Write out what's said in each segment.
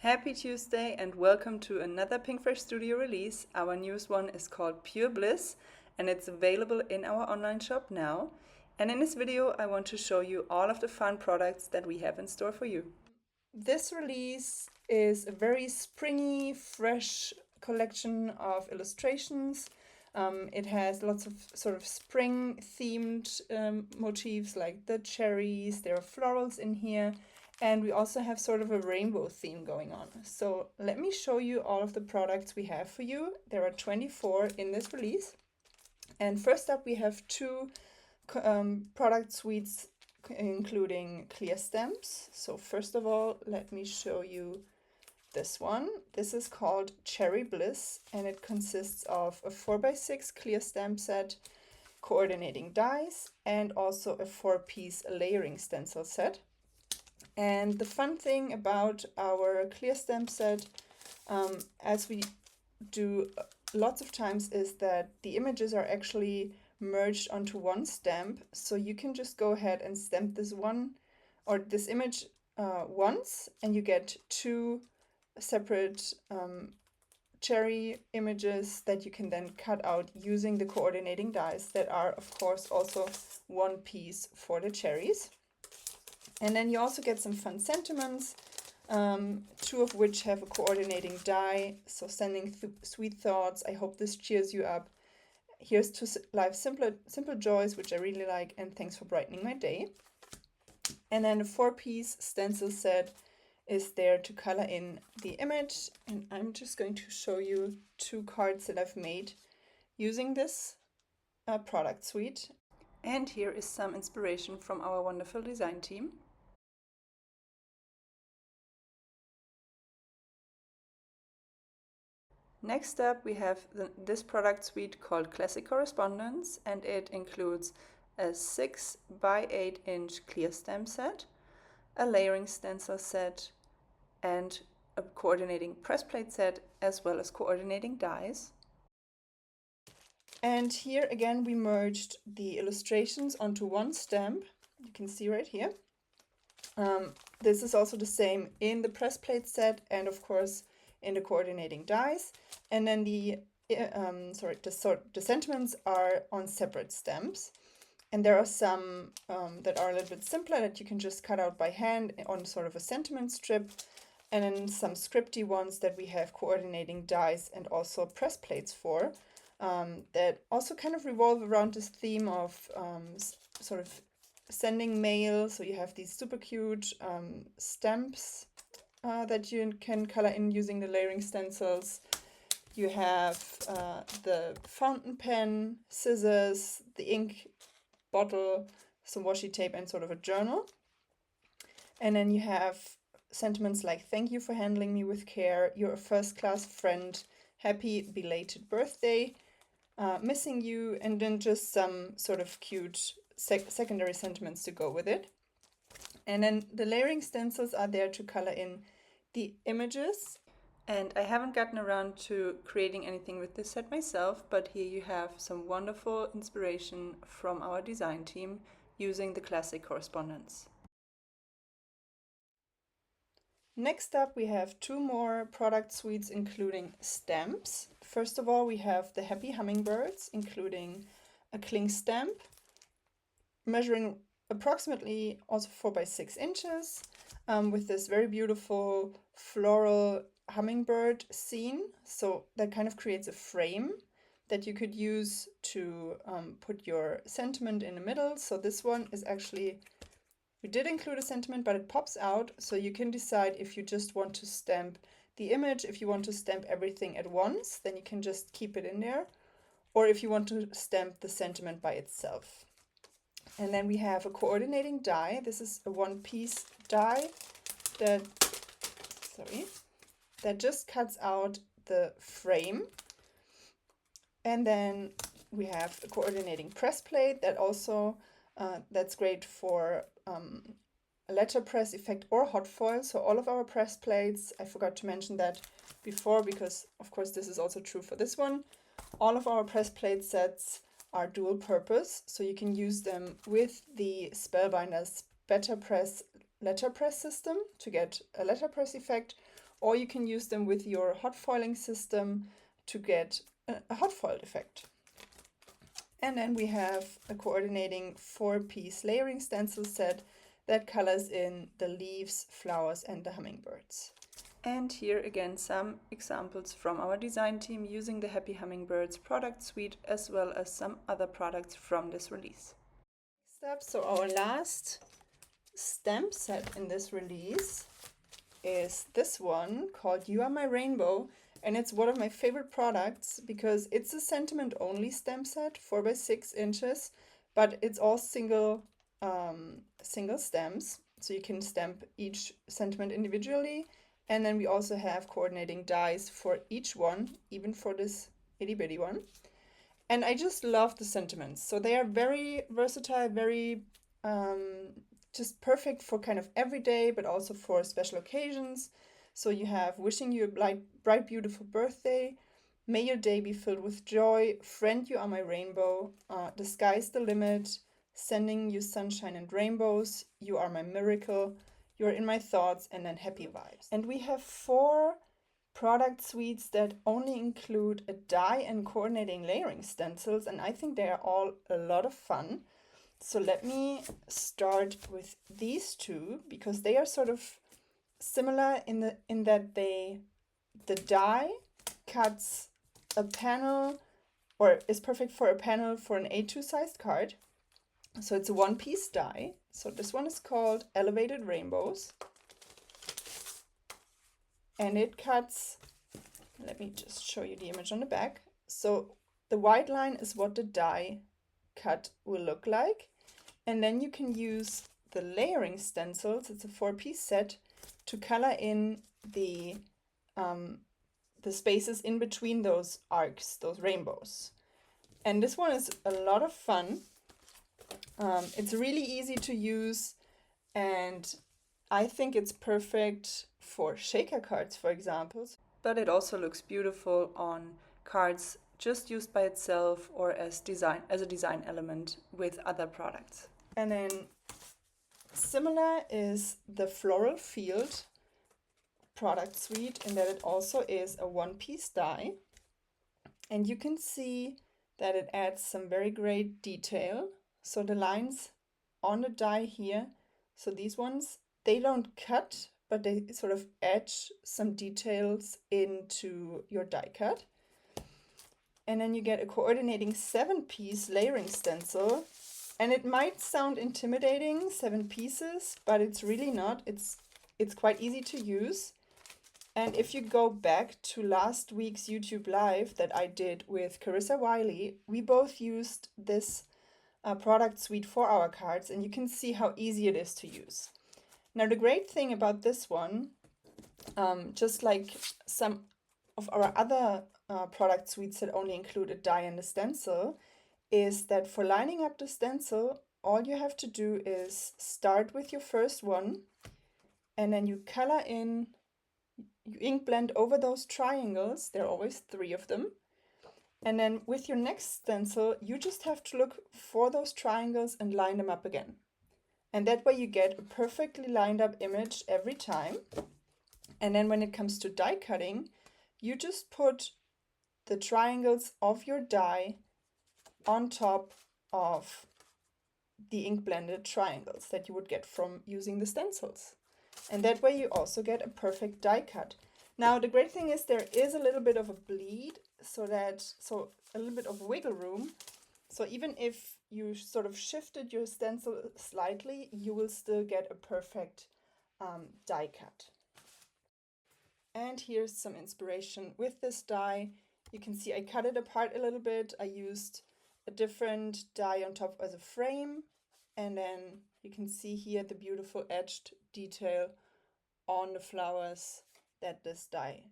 Happy Tuesday and welcome to another Pinkfresh Studio release. Our newest one is called Pure Bliss and it's available in our online shop now. And in this video I want to show you all of the fun products that we have in store for you. This release is a very springy, fresh collection of illustrations. It has lots of sort of spring themed motifs like the cherries, there are florals in here. And we also have sort of a rainbow theme going on. So let me show you all of the products we have for you. There are 24 in this release. And first up we have two product suites including clear stamps. So first of all, let me show you this one. This is called Cherry Bliss and it consists of a 4x6 clear stamp set, coordinating dies, and also a 4-piece layering stencil set. And the fun thing about our clear stamp set, as we do lots of times, is that the images are actually merged onto one stamp. So you can just go ahead and stamp this one or this image once and you get two separate cherry images that you can then cut out using the coordinating dies that are of course also one piece for the cherries. And then you also get some fun sentiments, two of which have a coordinating die. So sending sweet thoughts, I hope this cheers you up. Here's to life's simple joys, which I really like, and thanks for brightening my day. And then a 4-piece stencil set is there to color in the image. And I'm just going to show you two cards that I've made using this product suite. And here is some inspiration from our wonderful design team. Next up we have this product suite called Classic Correspondence, and it includes a 6 by 8 inch clear stamp set, a layering stencil set, and a coordinating press plate set, as well as coordinating dies. And here again we merged the illustrations onto one stamp. You can see right here. This is also the same in the press plate set and of course in the coordinating dies. And then the sentiments are on separate stamps. And there are some that are a little bit simpler that you can just cut out by hand on sort of a sentiment strip. And then some scripty ones that we have coordinating dies and also press plates for, that also kind of revolve around this theme of sort of sending mail. So you have these super cute stamps that you can color in using the layering stencils. You have the fountain pen, scissors, the ink bottle, some washi tape, and sort of a journal. And then you have sentiments like thank you for handling me with care, you're a first-class friend, happy belated birthday, missing you, and then just some sort of cute secondary sentiments to go with it. And then the layering stencils are there to color in the images. And I haven't gotten around to creating anything with this set myself, but here you have some wonderful inspiration from our design team using the Classic Correspondence. Next up we have two more product suites including stamps. First of all we have the Happy Hummingbirds, including a cling stamp measuring approximately also 4 by 6 inches with this very beautiful floral hummingbird scene. So that kind of creates a frame that you could use to put your sentiment in the middle. So this one is actually, we did include a sentiment, but it pops out, so you can decide if you just want to stamp the image. If you want to stamp everything at once, then you can just keep it in there, or if you want to stamp the sentiment by itself. And then we have a coordinating die. This is a 1-piece die that just cuts out the frame. And then we have a coordinating press plate that also that's great for a letterpress effect or hot foil. So all of our press plates, I forgot to mention that before because of course this is also true for this one. All of our press plate sets are dual purpose, so you can use them with the Spellbinder's Better Press letterpress system to get a letterpress effect, or you can use them with your hot foiling system to get a hot foiled effect. And then we have a coordinating 4-piece layering stencil set that colors in the leaves, flowers, and the hummingbirds. And here again some examples from our design team using the Happy Hummingbirds product suite, as well as some other products from this release. Next up, so our last stamp set in this release is this one called You Are My Rainbow, and it's one of my favorite products because it's a sentiment only stamp set, 4 by 6 inches, but it's all single stamps, so you can stamp each sentiment individually. And then we also have coordinating dies for each one, even for this itty bitty one. And I just love the sentiments. So they are very versatile, very just perfect for kind of everyday, but also for special occasions. So you have wishing you a bright, beautiful birthday, may your day be filled with joy, friend, you are my rainbow, the sky's the limit, sending you sunshine and rainbows, you are my miracle, you're in my thoughts, and then happy vibes. And we have 4 product suites that only include a die and coordinating layering stencils, and I think they are all a lot of fun. So let me start with these 2 because they are sort of similar in that the die cuts a panel, or is perfect for a panel for an A2 sized card. So it's a 1-piece die. So this one is called Elevated Rainbows. And it cuts, let me just show you the image on the back. So the white line is what the die cut will look like. And then you can use the layering stencils, it's a 4-piece set, to color in the spaces in between those arcs, those rainbows. And this one is a lot of fun. It's really easy to use, and I think it's perfect for shaker cards, for example. But it also looks beautiful on cards just used by itself or as a design element with other products. And then similar is the Floral Field product suite in that it also is a 1-piece die. And you can see that it adds some very great detail. So the lines on the die here, so these ones, they don't cut, but they sort of etch some details into your die cut. And then you get a coordinating 7-piece layering stencil. And it might sound intimidating, 7 pieces, but it's really not. It's quite easy to use. And if you go back to last week's YouTube live that I did with Carissa Wiley, we both used this product suite for our cards, and you can see how easy it is to use. Now the great thing about this one, just like some of our other product suites that only include a die and a stencil, is that for lining up the stencil, all you have to do is start with your first one, and then you color in, you ink blend over those triangles, there are always 3 of them. And then with your next stencil, you just have to look for those triangles and line them up again. And that way you get a perfectly lined up image every time. And then when it comes to die cutting, you just put the triangles of your die on top of the ink blended triangles that you would get from using the stencils. And that way you also get a perfect die cut. Now the great thing is there is a little bit of a bleed, so a little bit of wiggle room. So even if you sort of shifted your stencil slightly, you will still get a perfect die cut. And here's some inspiration with this die. You can see I cut it apart a little bit. I used a different die on top as a frame, and then you can see here the beautiful etched detail on the flowers that this die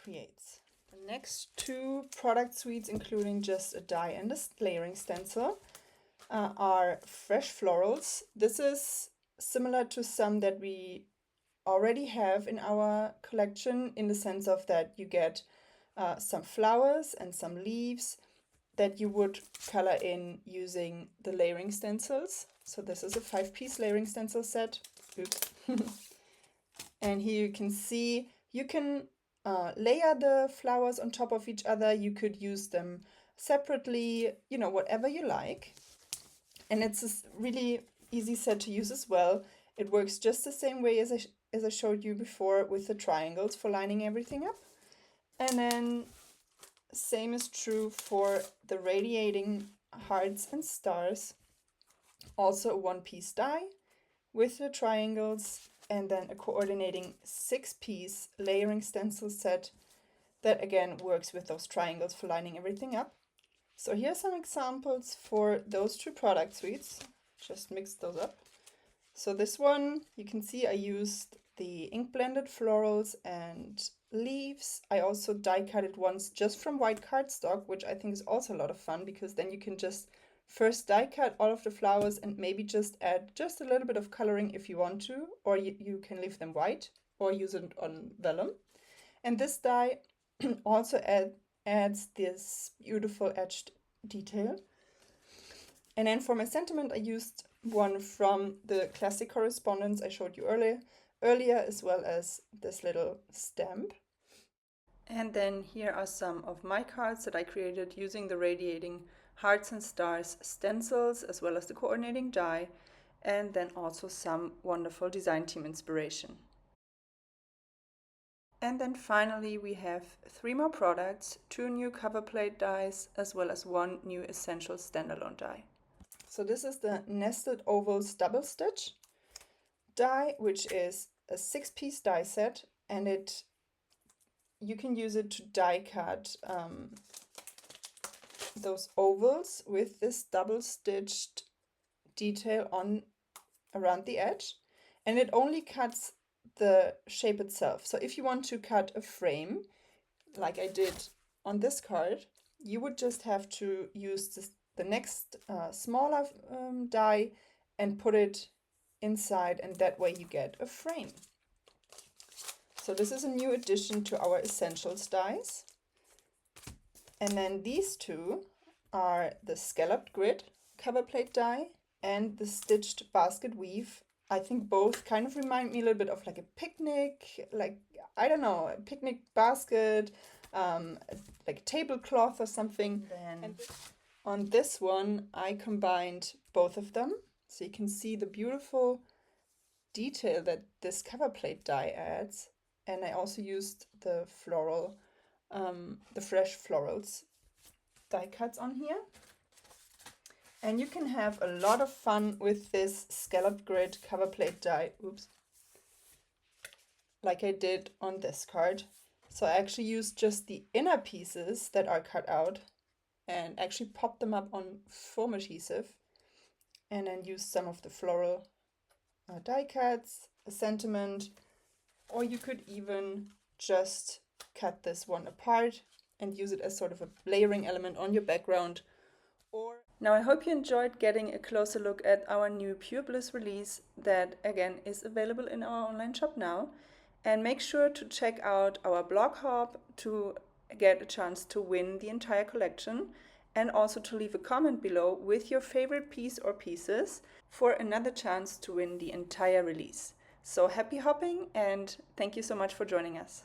creates. The next 2 product suites, including just a die and a layering stencil, are Fresh Florals. This is similar to some that we already have in our collection, in the sense of that you get some flowers and some leaves that you would color in using the layering stencils. So this is a 5-piece layering stencil set. Oops. And here you can see You can layer the flowers on top of each other. You could use them separately, you know, whatever you like. And it's a really easy set to use as well. It works just the same way as I showed you before with the triangles for lining everything up. And then same is true for the radiating hearts and stars. Also a one-piece die with the triangles, and then a coordinating 6-piece layering stencil set that again works with those triangles for lining everything up. So here are some examples for those two product suites. Just mix those up. So this one, you can see I used the ink blended florals and leaves. I also die cut it once just from white cardstock, which I think is also a lot of fun, because then you can just first die cut all of the flowers and maybe just add just a little bit of coloring if you want to, or you can leave them white or use it on vellum. And this die also adds this beautiful edged detail. And then for my sentiment, I used one from the classic correspondence I showed you earlier, as well as this little stamp. And then here are some of my cards that I created using the radiating hearts and stars stencils, as well as the coordinating die, and then also some wonderful design team inspiration. And then finally we have 3 more products, 2 new cover plate dies, as well as 1 new essential standalone die. So this is the Nested Ovals Double Stitch die, which is a 6-piece die set, and you can use it to die cut those ovals with this double stitched detail on around the edge, and it only cuts the shape itself. So if you want to cut a frame like I did on this card, you would just have to use the next smaller die and put it inside, and that way you get a frame. So this is a new addition to our essentials dies. And then these two are the scalloped grid cover plate die and the stitched basket weave. I think both kind of remind me a little bit of like a picnic, like, I don't know, a picnic basket, like a tablecloth or something. And on this one, I combined both of them. So you can see the beautiful detail that this cover plate die adds. And I also used the floral, the fresh florals die cuts on here. And you can have a lot of fun with this scalloped grid cover plate die, like I did on this card. So I actually used just the inner pieces that are cut out and actually popped them up on foam adhesive, and then used some of the floral die cuts, a sentiment, or you could even just cut this one apart and use it as sort of a layering element on your background. Now I hope you enjoyed getting a closer look at our new Pure Bliss release that again is available in our online shop now. And make sure to check out our blog hop to get a chance to win the entire collection, and also to leave a comment below with your favorite piece or pieces for another chance to win the entire release. So happy hopping, and thank you so much for joining us.